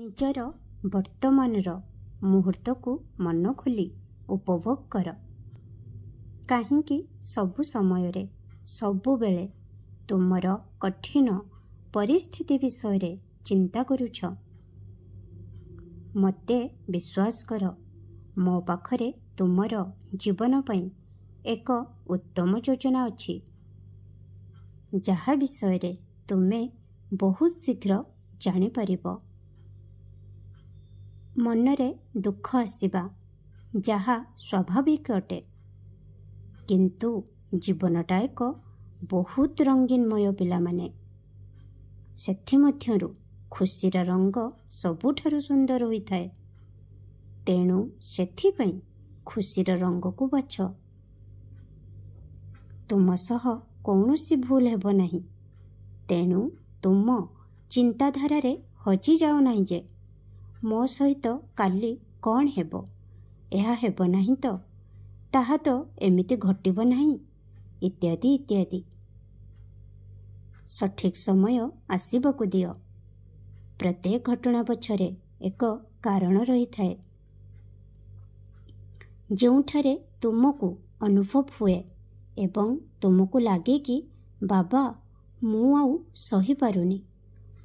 ନିଜର ବର୍ତ୍ତମାନର ମୁହୂର୍ତ୍ତକୁ ମନ ଖୋଲି ଉପଭୋଗ କର। କାହିଁକି ସବୁ ସମୟରେ ସବୁବେଳେ ତୁମର କଠିନ ପରିସ୍ଥିତି ବିଷୟରେ ଚିନ୍ତା କରୁଛ? ମୋତେ ବିଶ୍ୱାସ କର, ମୋ ପାଖରେ ତୁମର ଜୀବନ ପାଇଁ ଏକ ଉତ୍ତମ ଯୋଜନା ଅଛି, ଯାହା ବିଷୟରେ ତୁମେ ବହୁତ ଶୀଘ୍ର ଜାଣିପାରିବ। ମନରେ ଦୁଃଖ ଆସିବା ଯାହା ସ୍ୱାଭାବିକ ଅଟେ, କିନ୍ତୁ ଜୀବନଟା ଏକ ବହୁତ ରଙ୍ଗୀନମୟ ପିଲାମାନେ। ସେଥିମଧ୍ୟରୁ ଖୁସିର ରଙ୍ଗ ସବୁଠାରୁ ସୁନ୍ଦର ହୋଇଥାଏ। ତେଣୁ ସେଥିପାଇଁ ଖୁସିର ରଙ୍ଗକୁ ବାଛ। ତୁମ ସହ କୌଣସି ଭୁଲ ହେବ ନାହିଁ। ତେଣୁ ତୁମ ଚିନ୍ତାଧାରାରେ ହଜିଯାଅ ନାହିଁ ଯେ ମୋ ସହିତ କାଲି କ'ଣ ହେବ, ଏହା ହେବ ନାହିଁ ତ, ତାହା ତ ଏମିତି ଘଟିବ ନାହିଁ, ଇତ୍ୟାଦି ଇତ୍ୟାଦି। ସଠିକ୍ ସମୟ ଆସିବାକୁ ଦିଅ। ପ୍ରତ୍ୟେକ ଘଟଣା ପଛରେ ଏକ କାରଣ ରହିଥାଏ, ଯେଉଁଠାରେ ତୁମକୁ ଅନୁଭବ ହୁଏ ଏବଂ ତୁମକୁ ଲାଗେ କି ବାବା, ମୁଁ ଆଉ ସହିପାରୁନି,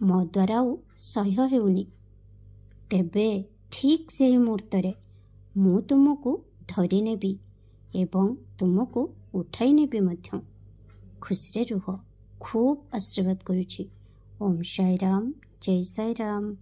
ମୋ ଦ୍ୱାରା ଆଉ ସହ୍ୟ ହେଉନି। ତେବେ ଠିକ୍ ସେହି ମୁହୂର୍ତ୍ତରେ ମୁଁ ତୁମକୁ ଧରି ନେବି ଏବଂ ତୁମକୁ ଉଠାଇ ନେବି ମଧ୍ୟ। ଖୁସିରେ ରୁହ। ଖୁବ୍ ଆଶୀର୍ବାଦ କରୁଛି। ଓମ୍ ସାଇ ରାମ, ଜୟ ସାଇ ରାମ।